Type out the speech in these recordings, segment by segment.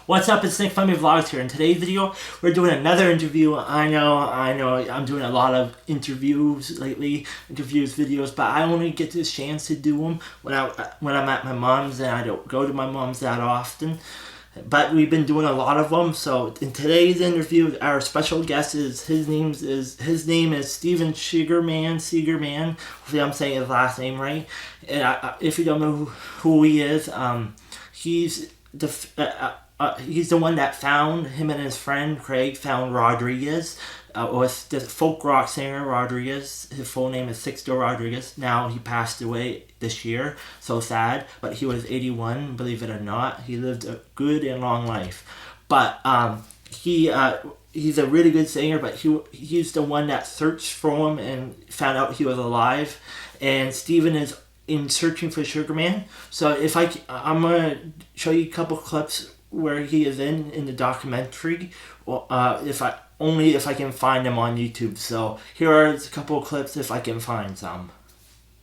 What's up, it's Nick Funny Vlogs here. In today's video, we're doing another interview. I know, I'm doing a lot of interviews lately, videos, but I only get this chance to do them when I'm at my mom's, and I don't go to my mom's that often. But we've been doing a lot of them. So in today's interview, our special guest his name is Steven Segerman. Hopefully I'm saying his last name right. And if you don't know who he is, he's the one that found him and his friend Craig found Rodriguez, was the folk rock singer Rodriguez. His full name is Sixto Rodriguez. Now he passed away this year. So sad, but he was 81. Believe it or not, he lived a good and long life. But he's a really good singer. But he's the one that searched for him and found out he was alive. And Steven is in searching for Segerman. So I'm gonna show you a couple clips where he is in the documentary, if I can find them on YouTube. So here are a couple of clips if I can find some.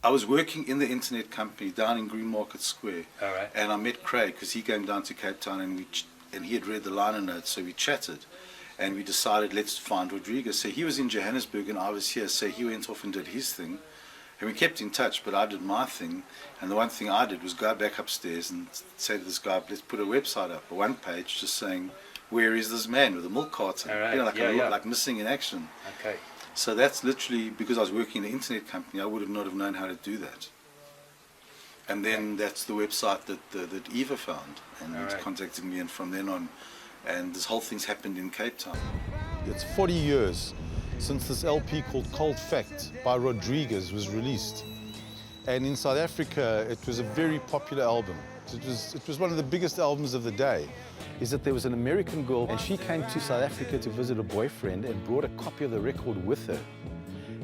I was working in the internet company down in Green Market Square. All right. And I met Craig because he came down to Cape Town and he had read the liner notes, so we chatted and we decided let's find Rodriguez. So he was in Johannesburg and I was here, so he went off and did his thing. And we kept in touch, but I did my thing. And the one thing I did was go back upstairs and say to this guy, let's put a website up, a one page, just saying, where is this man with a milk carton? All right. Like missing in action. Okay. So that's literally, because I was working in the internet company, I would have not have known how to do that. And then that's the website that Eva found and contacted me, and from then on, and this whole thing's happened in Cape Town. It's 40 years since this LP called Cold Fact by Rodriguez was released. And in South Africa, it was a very popular album. It was one of the biggest albums of the day. Is that there was an American girl and she came to South Africa to visit a boyfriend and brought a copy of the record with her.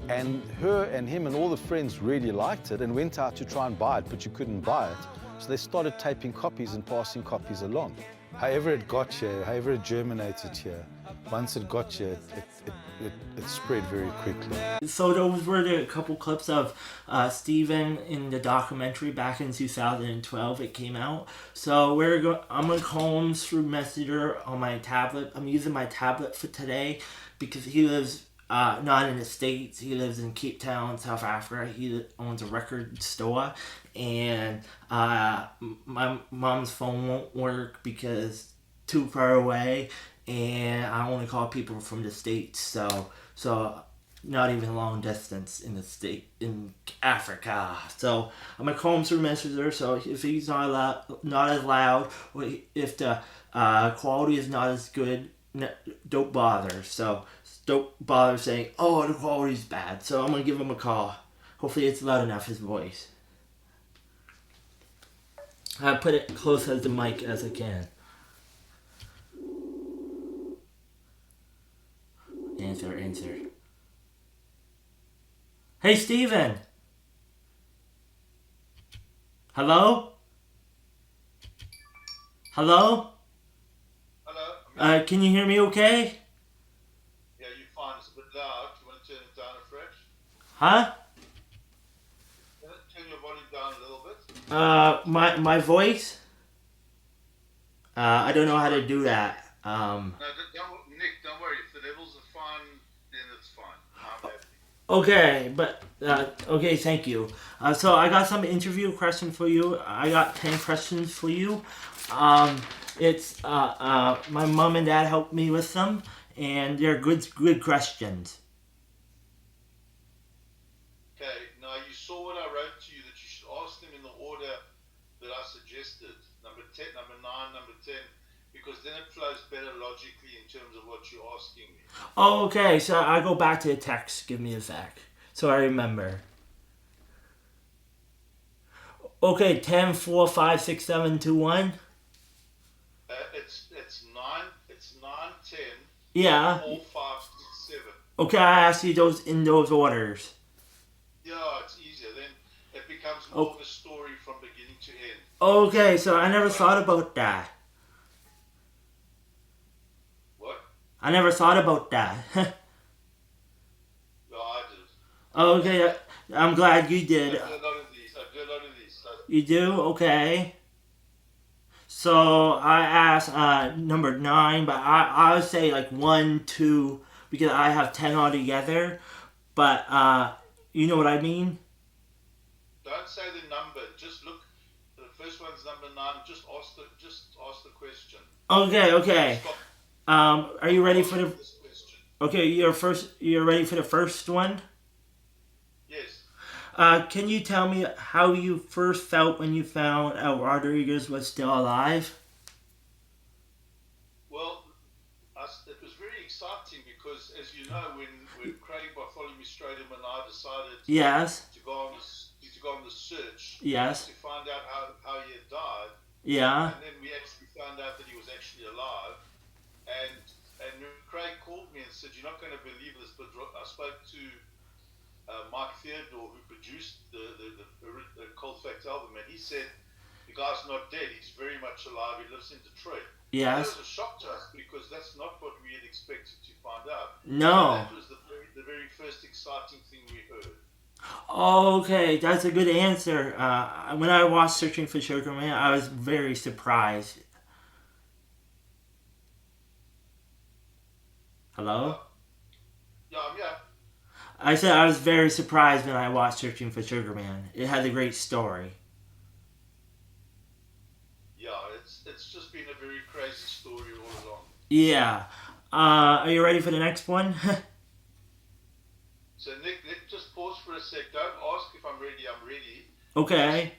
And her and him and all the friends really liked it and went out to try and buy it, but you couldn't buy it. So they started taping copies and passing copies along. However it got here, however it germinated here, once it got here, it spread very quickly. So those were the couple clips of Steven in the documentary back in 2012. It came out. So I'm gonna call him through Messenger on my tablet. I'm using my tablet for today because he lives not in the States. He lives in Cape Town, South Africa. He owns a record store, and my mom's phone won't work because too far away, and I only call people from the States, so not even long distance in Africa. So I'm gonna call him through Messenger. So if he's not as loud, or if the quality is not as good, don't bother. So don't bother saying, oh, the quality's bad. So I'm gonna give him a call. Hopefully it's loud enough, his voice. I put it close as the mic as I can. Answer. Hey, Steven. Hello? Hello? Can you hear me okay? Yeah, you fine. It's a bit loud. You want to turn it down a fresh? Huh? Turn your volume down a little bit. My voice? I don't know how to do that. No, Nick, don't worry. If the levels are fine, then it's fine. I'm happy. Okay, but okay, thank you. So I got some interview questions for you. I got 10 questions for you. It's my mom and dad helped me with them, and they're good questions. Okay, now you saw what I wrote to you, that you should ask them in the order that I suggested. Number 10, number 9, number 10, because then it flows better logically in terms of what you're asking me. Oh, okay, so I go back to the text. Give me a sec, so I remember. Okay, 10, 4, 5, 6, 7, 2, 1. It's 9, 10. Yeah. 4, 5, 6, 7. Okay, I asked you those in those orders. Yeah, it's easier. Then it becomes more of a story from beginning to end. Okay, so I never thought about that. What? I never thought about that. No, I did. Okay, I'm glad you did. I do a lot of these. You do? Okay. So I asked number 9, but I would say like 1, 2, because I have 10 altogether. But you know what I mean? Don't say the number. Just look. The first one's number 9. Just ask the question. Okay, okay. Stop. Are you ready for Asking the? this question. Okay, you're ready for the first one. Yes. Can you tell me how you first felt when you found out Rodriguez was still alive? Well, it was very exciting because, as you know, when Craig Bartholomew Stratham and I decided Yes. to go on the search Yes. to find out how he had died, Yeah. and then we actually found out that he was actually alive. And Craig called me and said, "You're not going to believe this, but I spoke to Mike Theodore, who produced the Cold Fact album, and he said the guy's not dead. He's very much alive. He lives in Detroit." And that Yes. was a shock to us because that's not what we had expected to find out. No. That was the very first exciting thing we heard. Okay, that's a good answer. When I watched Searching for Segerman, I was very surprised. Hello? Yeah, yeah. I said I was very surprised when I watched Searching for Sugarman. It had a great story. Yeah, it's just been a very crazy story all along. Yeah. Are you ready for the next one? So Nick, just pause for a sec. Don't ask if I'm ready. I'm ready. Okay.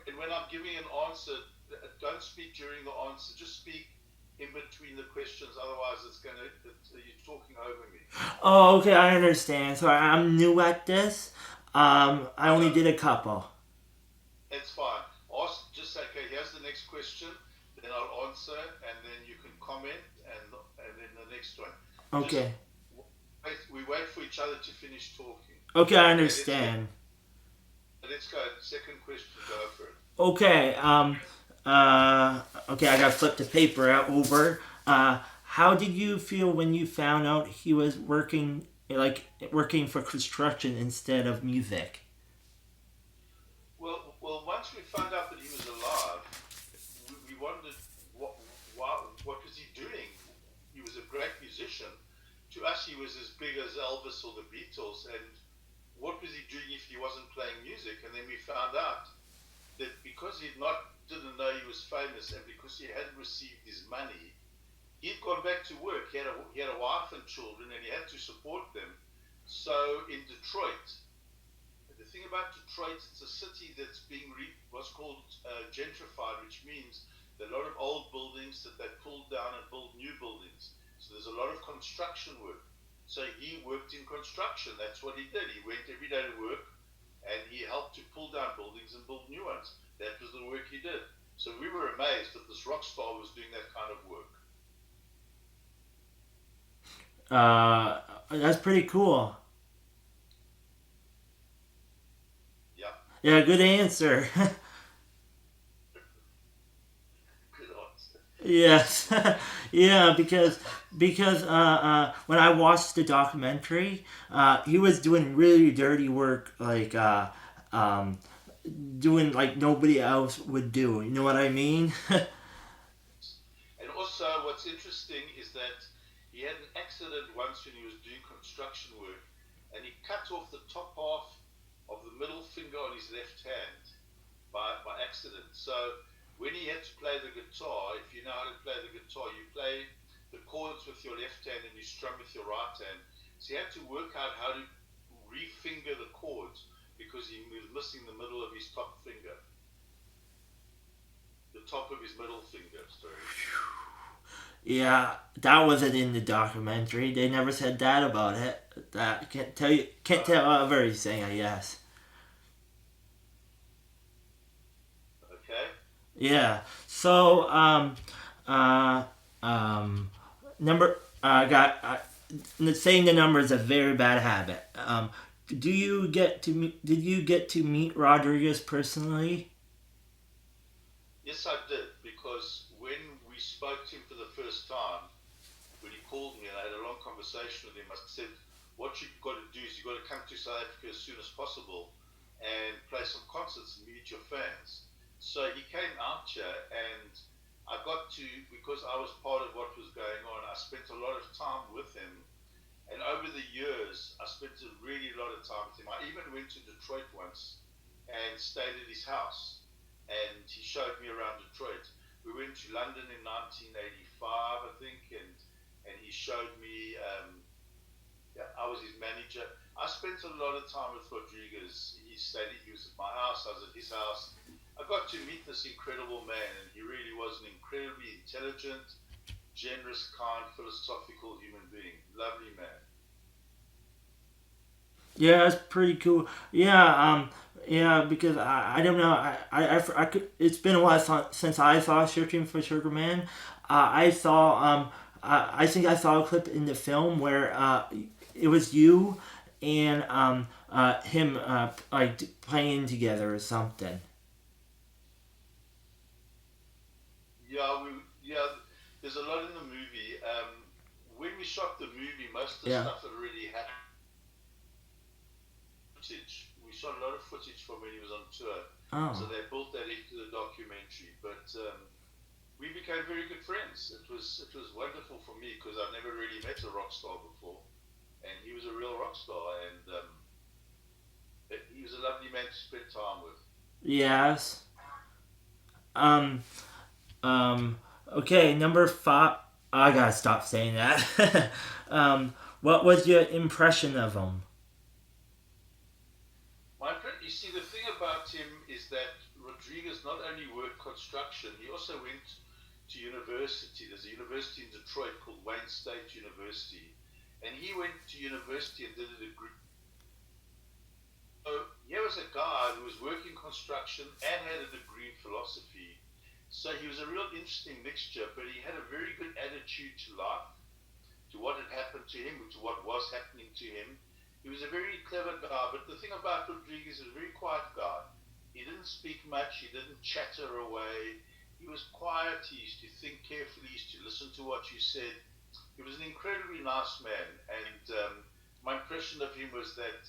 And when I'm giving an answer, don't speak during the answer. Just speak in between the questions. Otherwise, you're talking over me. Oh, okay, I understand. So I'm new at this. I only did a couple. It's fine. Just say, okay, here's the next question. Then I'll answer, and then you can comment, and then the next one. Okay. We wait for each other to finish talking. Okay, I understand. Let's go. Second question. Go for it. Okay. Okay, I gotta flip the paper out over. How did you feel when you found out he was working for construction instead of music? Well, once we found out that he was alive, we wondered what was he doing? He was a great musician. To us, he was as big as Elvis or the Beatles. And what was he doing if he wasn't playing music? And then we found out that because didn't know he was famous, and because he hadn't received his money, he'd gone back to work. He had a wife and children, and he had to support them. So in Detroit, the thing about Detroit, it's a city that's being what's called gentrified, which means there are a lot of old buildings that they pulled down and built new buildings. So there's a lot of construction work. So he worked in construction. That's what he did. He went every day to work, and he helped to pull down buildings and build new ones. That was the work he did. So we were amazed that this rock star was doing that kind of work. That's pretty cool. Yeah. Yeah, good answer. Good answer. Yes. Yeah, because when I watched the documentary, he was doing really dirty work, like doing like nobody else would do. You know what I mean? And also, what's interesting is that he had an accident once when he was doing construction work, and he cut off the top half of the middle finger on his left hand by accident. So when he had to play the guitar, if you know how to play the guitar, you play the chords with your left hand and you strum with your right hand. So he had to work out how to refinger the chords because he was missing the middle of his top finger. The top of his middle finger, sorry. Yeah, that wasn't in the documentary. They never said that about it. That can't tell everything, I guess. Okay. Yeah. So number saying the number is a very bad habit. Did you get to meet Rodriguez personally? Yes, I did, because when we spoke to him for the first time, when he called me and I had a long conversation with him, I said, what you've got to do is you've got to come to South Africa as soon as possible and play some concerts and meet your fans. So he came out here, and I got to, because I was part of what was going on, I spent a lot of time with him. And over the years, I spent a really lot of time with him. I even went to Detroit once and stayed at his house. And he showed me around Detroit. We went to London in 1985, I think, and he showed me. Yeah, I was his manager. I spent a lot of time with Rodriguez. He stayed. He was at my house. I was at his house. I got to meet this incredible man, and he really was an incredibly intelligent, generous, kind, philosophical human being. Lovely man. Yeah, that's pretty cool. Yeah, because I don't know. I could. It's been a while since I saw Searching for Sugar Man. I saw. I think I saw a clip in the film where it was you and him like playing together or something. Yeah, yeah. There's a lot in the movie. When we shot the movie, most of the Yeah. stuff had already happened. Footage. We shot a lot of footage from when he was on tour, so Oh. they built that into the documentary. But we became very good friends. It was wonderful for me because I've never really met a rock star before, and he was a real rock star, and he was a lovely man to spend time with. Yes. Um. Okay. Number five. I gotta stop saying that. What was your impression of him? My friend, you see, the thing about him is that Rodriguez not only worked construction, he also went to university. There's a university in Detroit called Wayne State University, and he went to university and did a degree. So here was a guy who was working construction and had a degree in philosophy. So he was a real interesting mixture, but he had a very good attitude to life, to what had happened to him, to what was happening to him. He was a very clever guy, but the thing about Rodriguez is a very quiet guy. He didn't speak much, he didn't chatter away. He was quiet, he used to think carefully, he used to listen to what you said. He was an incredibly nice man, and my impression of him was that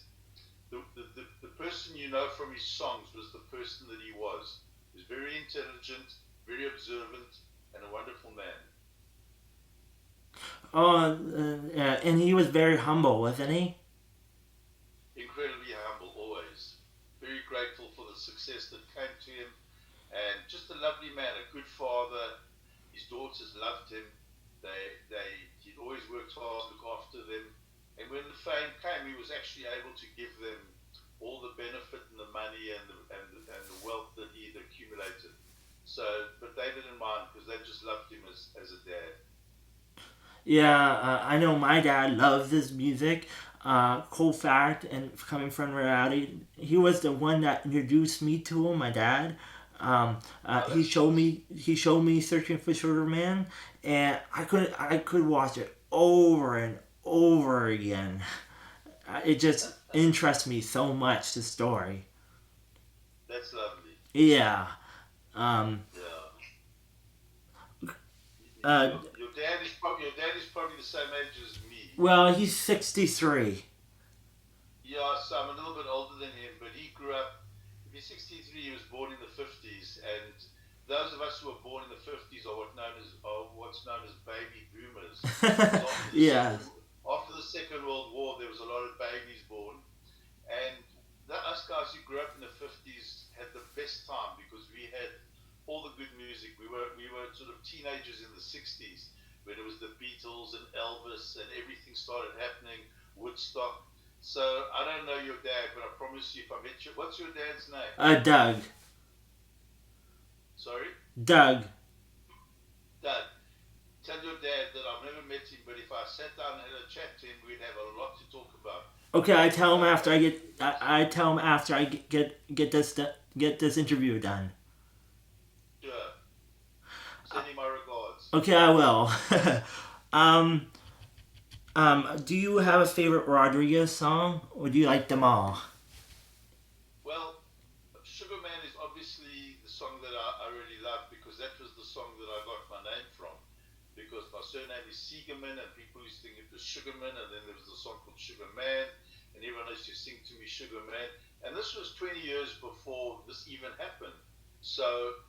the person you know from his songs was the person that he was. He was very intelligent, very observant, and a wonderful man. Oh, and he was very humble, wasn't he? Incredibly humble, always. Very grateful for the success that came to him, and just a lovely man, a good father. His daughters loved him. He'd always worked hard to look after them. And when the fame came, he was actually able to give them all the benefit and the money and the wealth that he'd accumulated. So, but they didn't mind because they just loved him as a dad. Yeah, I know my dad loves his music. Cool fact, and coming from reality, he was the one that introduced me to him. My dad. Oh, He that's showed nice. me. He showed me Searching for Sugar Man, and I could watch it over and over again. It just interests me so much. The story. That's lovely. Yeah. Um. Yeah. Uh. Your dad is probably the same age as me. Well, he's 63. Yeah, so I'm a little bit older than him, but he grew up. If he's 63, he was born in the 50s, and those of us who were born in the 50s are what's known as baby boomers, because Yeah. after the Second World War, there was a lot of babies born, and us guys who grew up in the 50s had the best time because we had all the good music. We were sort of teenagers in the 60s when it was the Beatles and Elvis and everything started happening, Woodstock. So I don't know your dad, but I promise you, if I met you, what's your dad's name? Doug. Sorry, Doug. Dad. Tell your dad that I've never met him, but if I sat down and had a chat to him, we'd have a lot to talk about. Okay, I tell him after Uh, I get. I tell him after I get this interview done. sure. Send him my regards. Okay, I will. um. Do you have a favorite Rodriguez song, or do you like them all? Well, Sugar Man is obviously the song that I really love because that was the song that I got my name from. Because my surname is Segerman and people used to think it was Sugarman, and then there was a song called Sugar Man, and everyone used to sing to me Sugar Man. And this was 20 years before this even happened. So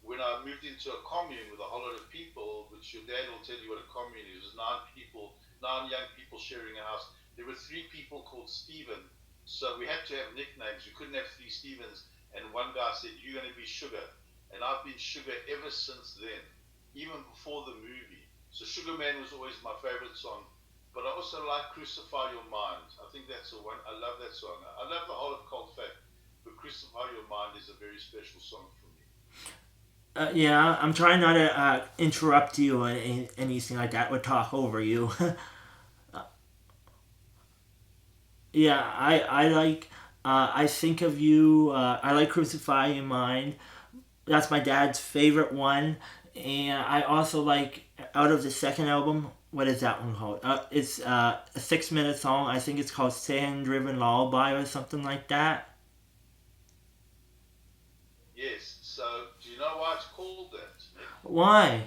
when I moved into a commune with a whole lot of people, which your dad will tell you what a commune is, it was nine people, nine young people sharing a house. There were three people called Stephen, so we had to have nicknames. We couldn't have three Stephens. And one guy said, "You're going to be Sugar," and I've been Sugar ever since then, even before the movie. So Sugar Man was always my favorite song. But I also like Crucify Your Mind. I think that's the one. I love that song. I love the whole of Cold Fact, but Crucify Your Mind is a very special song for me. Yeah, I'm trying not to interrupt you or anything like that or talk over you. Yeah, I like, I think of you, I like Crucify Your Mind. That's my dad's favorite one. And I also like, out of the second album, what is that one called? It's a 6 minute song. I think it's called Sand Driven Lullaby or something like that. Yes. So do you know why it's called that, Nick? Why?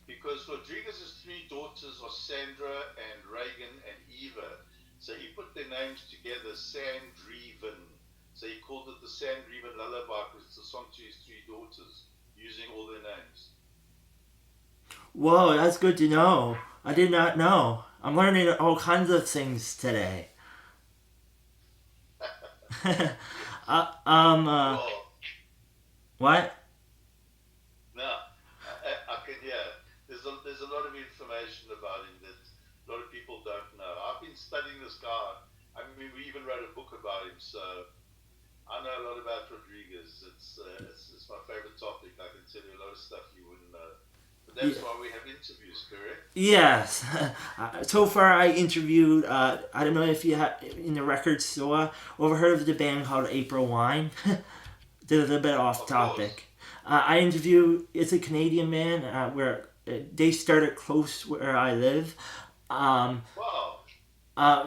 Because Rodriguez's three daughters are Sandra and Reagan and Eva. So he put their names together, Sandriven. So he called it the Sandriven Lullaby because it's a song to his three daughters using all their names. Whoa, that's good to know. I did not know. I'm learning all kinds of things today. uh, um, uh, Well, what? no, I can hear. There's a lot of information about him that a lot of people don't know. I've been studying this guy. I mean, we even wrote a book about him, so I know a lot about Rodriguez. It's my favorite topic. I can tell you a lot of stuff you wouldn't know. But that's Yeah. why we have interviews, correct? Yes. So far, I interviewed. I don't know if you have in the record store overheard of the band called April Wine. This is a bit off Of course. topic. I interviewed. It's a Canadian band where they started close where I live. Um, Wow.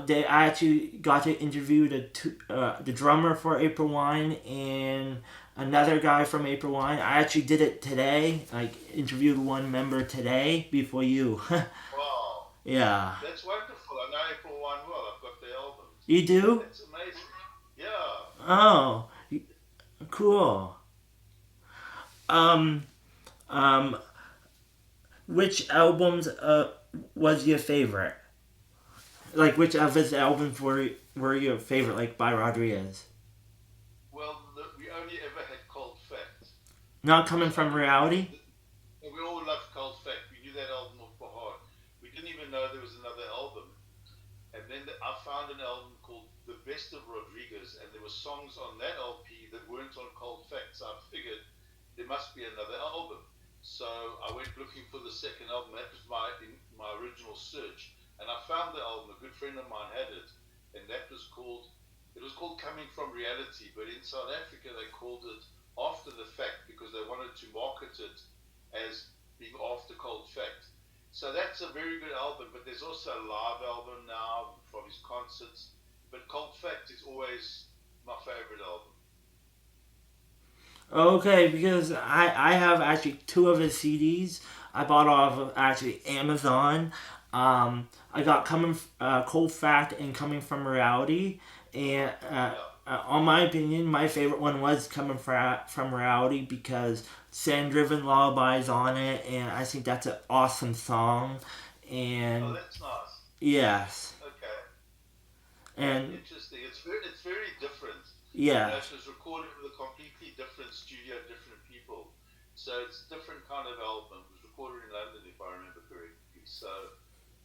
they I actually got to interview the drummer for April Wine and another guy from April Wine. I actually did it today. I interviewed one member today before you. Wow. Yeah. That's wonderful. I know April One well. I've got the albums. You do? That's amazing. Yeah. Oh, cool. Um, um, which albums was your favorite? Like, which of his albums were your favorite, like, by Rodriguez? Well, we only ever had Cold Fact. Not It was Coming From only Reality? we all loved Cold Fact. We knew that album off by heart. We didn't even know there was another album. And then I found an album called The Best of Rodriguez, and there were songs on that LP that weren't on Cold Fact. So I figured there must be another album. So I went looking for the second album. That was my original search, and I found the album. A good friend of mine had it, and that was called. It was called Coming From Reality, but in South Africa they called it After the Fact because they wanted to market it as being after Cold Fact. So that's a very good album, but there's also a live album now from his concerts. But Cold Fact is always my favorite album. Okay, because I have actually two of his CDs. I bought off of actually Amazon. I got Cold Fact and Coming From Reality, and Yeah. on my opinion, my favorite one was From Reality because Sand Driven Lullabies on it, and I think that's an awesome song. Oh, And that's nice. yes, Okay. and Interesting. It's very different. You know, yeah. it was recorded with a completely different studio, different people. So it's a different kind of album. It was recorded in London, if I remember correctly. So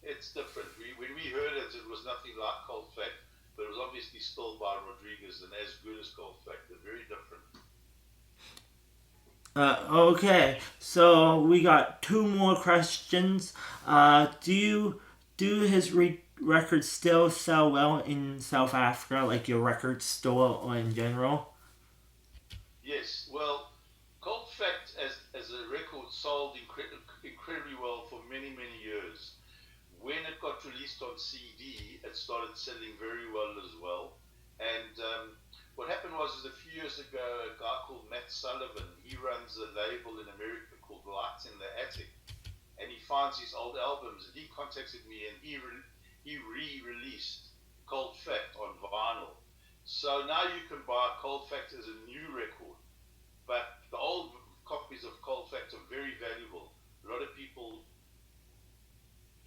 it's different. When we heard it, it was nothing like Cold Fact, but it was obviously still by Rodriguez and as good as Cold Fact. They're very different. Okay, so we got two more questions. Do his records still sell well in South Africa, like your record store or in general? Yes, well, Cold Fact as a record sold incredibly well for many, many years. When it got released on CD, it started selling very well as well. And what happened was, is a few years ago, a guy called Matt Sullivan, he runs a label in America called Lights in the Attic, and he finds his old albums, and he contacted me, and he re-released Cold Fact on vinyl. So now you can buy Cold Fact as a new record of Cold Fact are very valuable. A lot of people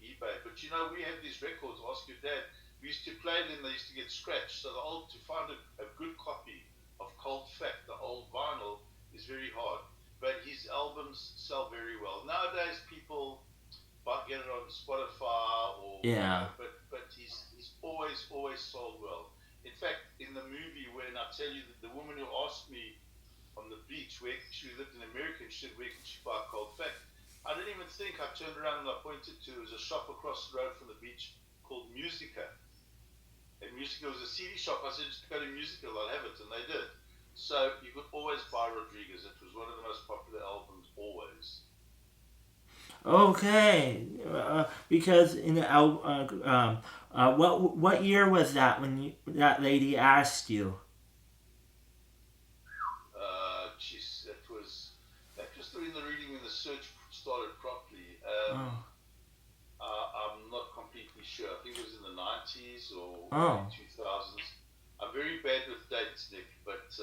eBay, but you know, we had these records. Ask your dad. We used to play them. They used to get scratched. So to find a good copy of Cold Fact, the old vinyl, is very hard. But his albums sell very well. Nowadays, people get it on Spotify or Yeah. but he's always sold well. In fact, in the movie, when I tell you that the woman who asked me on the beach where she lived in America, she said, "Where can she buy Cold Fact?" I didn't even think. I turned around and I pointed to there was a shop across the road from the beach called Musica. And Musica was a CD shop. I said, "Just go to Musica, they'll have it," and they did. So you could always buy Rodriguez. It was one of the most popular albums always. Okay, because in the what year was that when that lady asked you? Geez, that was during the reading when the search started properly. Oh. I'm not completely sure. I think it was in the 90s or Oh. 2000s. I'm very bad with dates, Nick, but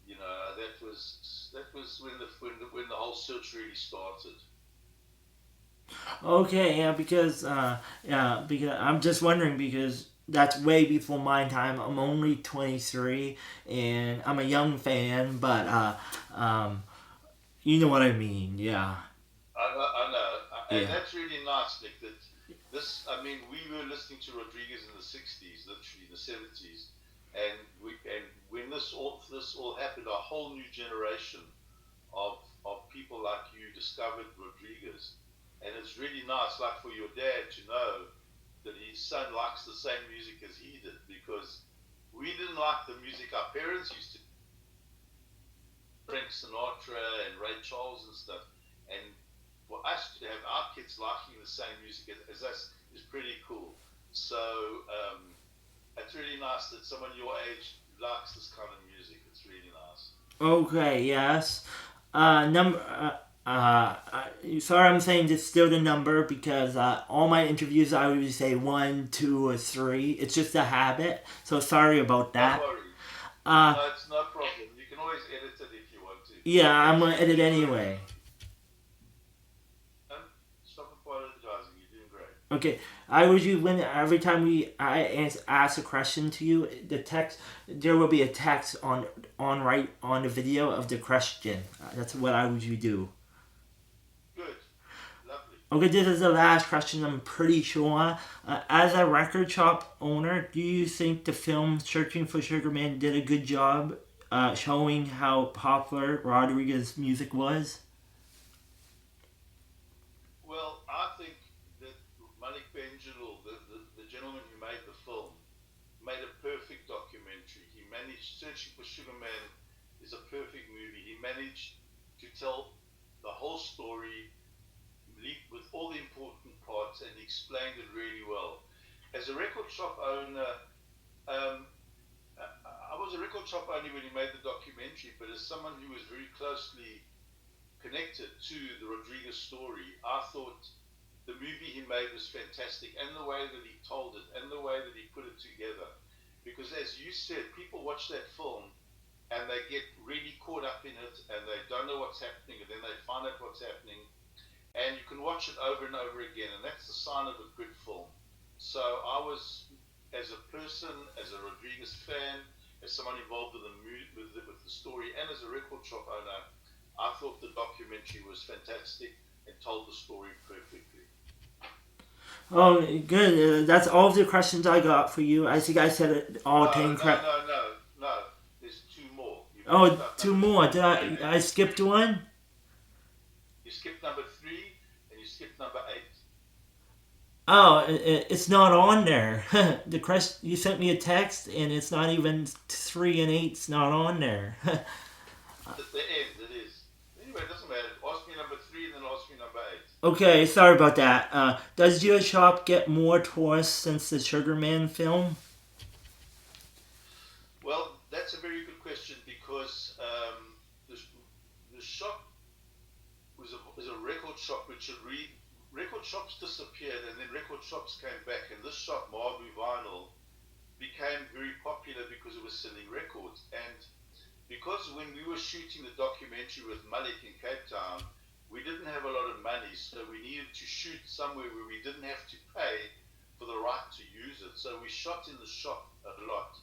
you know, that was when the whole search really started. Okay, because I'm just wondering because that's way before my time. I'm only 23 and I'm a young fan, but you know what I mean, yeah. I know, and Yeah. that's really nice, Nick. That this, I mean, we were listening to Rodriguez in the '60s, literally the '70s, and when this all happened, a whole new generation of people like you discovered Rodriguez, and it's really nice, like for your dad to know that his son likes the same music as he did, because we didn't like the music our parents used to, Frank Sinatra and Ray Charles and stuff, and for us to have our kids liking the same music as us is pretty cool. So it's really nice that someone your age likes this kind of music. It's really nice. Okay, yes. Number. Sorry, I'm saying just still the number because all my interviews I always say 1, 2, or 3. It's just a habit, so sorry about that. Don't worry. Uh, No, it's no problem. You can always edit it if you want to. yeah, I'm gonna edit anyway. Stop apologizing. You're doing great. Okay, I would you when every time ask a question to you, the text there will be a text on right on the video of the question. That's what I would you do. Good. Lovely. Okay, this is the last question. I'm pretty sure. As a record shop owner, do you think the film Searching for Sugarman did a good job showing how popular Rodriguez's music was? Well, I think that Malik Benjalul, the gentleman who made the film, made a perfect documentary. He managed, Searching for Sugarman is a perfect movie. He managed to tell the whole story with all the important parts, and he explained it really well. As a record shop owner, I was a record shop owner when he made the documentary, but as someone who was very closely connected to the Rodriguez story, I thought the movie he made was fantastic, and the way that he told it, and the way that he put it together. Because as you said, people watch that film and they get really caught up in it, and they don't know what's happening, and then they find out what's happening, and you can watch it over and over again, and that's the sign of a good film. So I was, as a person, as a Rodriguez fan, as someone involved with the story, and as a record shop owner, I thought the documentary was fantastic and told the story perfectly. Oh, good. That's all the questions I got for you. I think I said it all 10 correct. No. There's two more. Oh, two more. Did I skipped one? You skipped number 3 and you skipped number 8. Oh, it's not on there. The question you sent me a text, and it's not even 3 and 8's not on there. At the end, it is. Anyway, it doesn't matter. Ask me number 3 and then ask me number 8. Okay, sorry about that. Does your shop get more tourists since the Sugarman film? Well, that's a very good question, because the shop was a record shop which had record shops disappeared, and then record shops came back, and this shop, Marbu Vinyl, became very popular because it was selling records. And because when we were shooting the documentary with Malik in Cape Town, we didn't have a lot of money, so we needed to shoot somewhere where we didn't have to pay for the right to use it. So we shot in the shop a lot.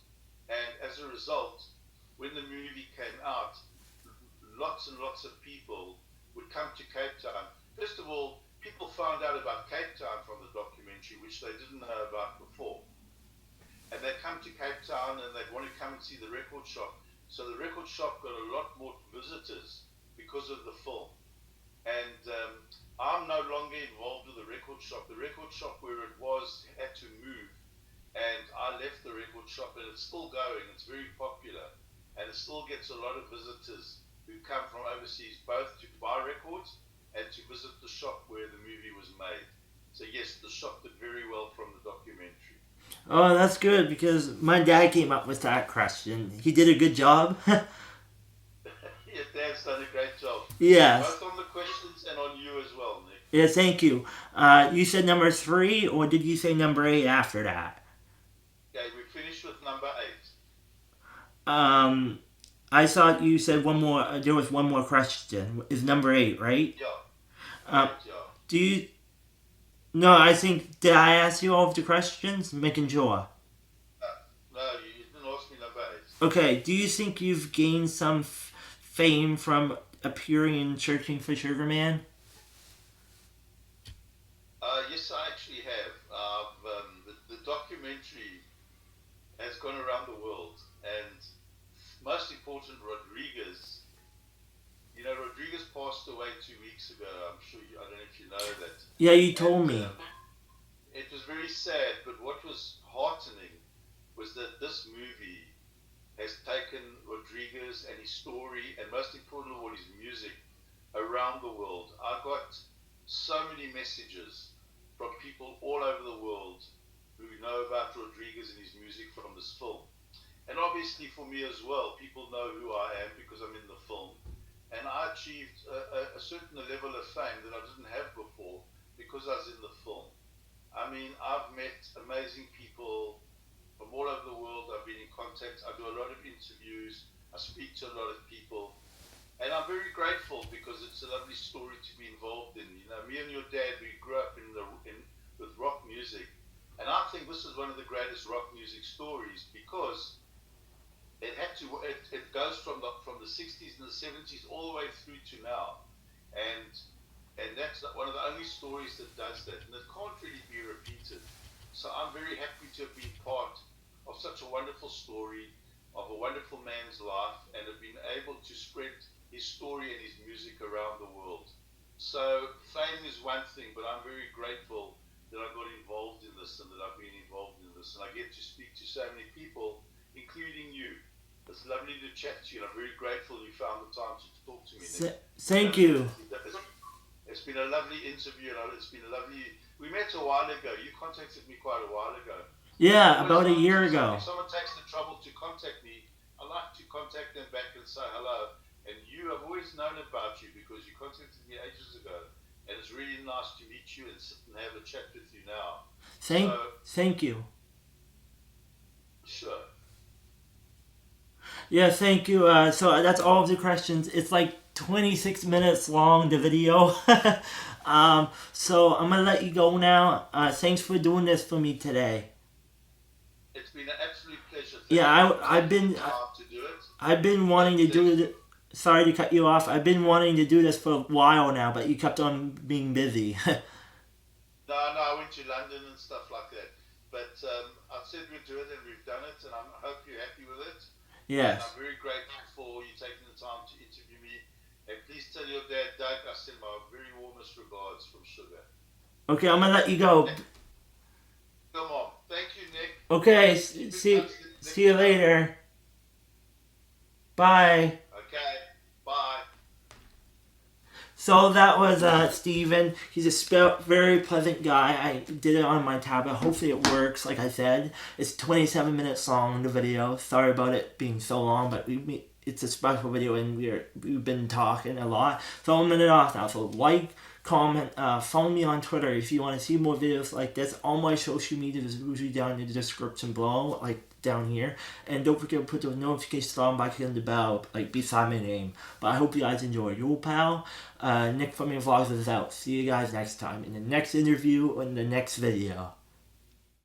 And as a result, when the movie came out, lots and lots of people would come to Cape Town. First of all, people found out about Cape Town from the documentary, which they didn't know about before. And they'd come to Cape Town and they'd want to come and see the record shop. So the record shop got a lot more visitors because of the film. And I'm no longer involved with the record shop. The record shop where it was had to move, and I left the record shop, and it's still going. It's very popular, and it still gets a lot of visitors who come from overseas, both to buy records and to visit the shop where the movie was made. So yes, the shop did very well from the documentary. Oh, that's good, because my dad came up with that question. He did a good job. Your dad's done a great job. Yes. Both on the questions and on you as well, Nick. Yeah, thank you. You said number 3, or did you say number 8 after that? Okay, we finished with number 8. I thought you said one more. There was one more question. Is number 8, right? Yeah. Yeah. Do you? No, I think, did I ask you all of the questions? Making sure. No, you didn't ask me number 8. Okay. Do you think you've gained some fame from appearing in Searching for Segerman? Yes, I actually have. The documentary has gone around the world, and most important, Rodriguez. You know, Rodriguez passed away 2 weeks ago. I'm sure I don't know if you know that. Yeah, you told me. It was very sad, but what was heartening was that this movie has taken Rodriguez and his story, and most important of all, his music, around the world. I got so many messages from people all over the world who know about Rodriguez and his music from this film. And obviously for me as well, people know who I am because I'm in the film. And I achieved a certain level of fame that I didn't have before because I was in the film. I mean, I've met amazing people from all over the world. I've been in contact. I do a lot of interviews. I speak to a lot of people. And I'm very grateful because it's a lovely story to be involved in. You know, me and your dad, we grew up with rock music. And I think this is one of the greatest rock music stories because it goes from the 60s and the 70s all the way through to now. And that's one of the only stories that does that. And it can't really be repeated. So I'm very happy to have been part of such a wonderful story, of a wonderful man's life, and have been able to spread his story and his music around the world. So fame is one thing, but I'm very grateful that I got involved in this and that I've been involved in this. And I get to speak to so many people, including you. It's lovely to chat to you, and I'm very grateful you found the time to talk to me. Thank you. It's been a lovely interview, and it's been a lovely... We met a while ago. You contacted me quite a while ago. Yeah, about a year ago. If someone takes the trouble to contact me, I like to contact them back and say hello. And you, I've always known about you because you contacted me ages ago. And it's really nice to meet you and sit and have a chat with you now. Thank you. Sure. Yeah, thank you. So that's all of the questions. It's like 26 minutes long, the video. So I'm going to let you go now. Thanks for doing this for me today. It's been an absolute pleasure. I've been wanting to do it. Sorry to cut you off. I've been wanting to do this for a while now, but you kept on being busy. No, I went to London and stuff like that. But I said we'd do it, and we've done it, and I hope you're happy with it. Yes. And I'm very grateful for you taking the time to interview me. And please tell your dad, Doug, I send my very warmest regards from Sugar. Okay, I'm going to let you go. Come on. Thank you, Nick. Okay, see you later. Bye. Okay, bye. So that was Steven. He's a very pleasant guy. I did it on my tablet. Hopefully it works, like I said. It's 27 minutes long, the video. Sorry about it being so long, but it's a special video and we've been talking a lot. So I'm going to off now. So like, comment, follow me on Twitter if you want to see more videos like this. All my social media is usually down in the description below, like down here. And don't forget to put the notifications on by clicking the bell, like beside my name. But I hope you guys enjoy. Your pal, Nick from your Vlogs is out. See you guys next time in the next interview or in the next video.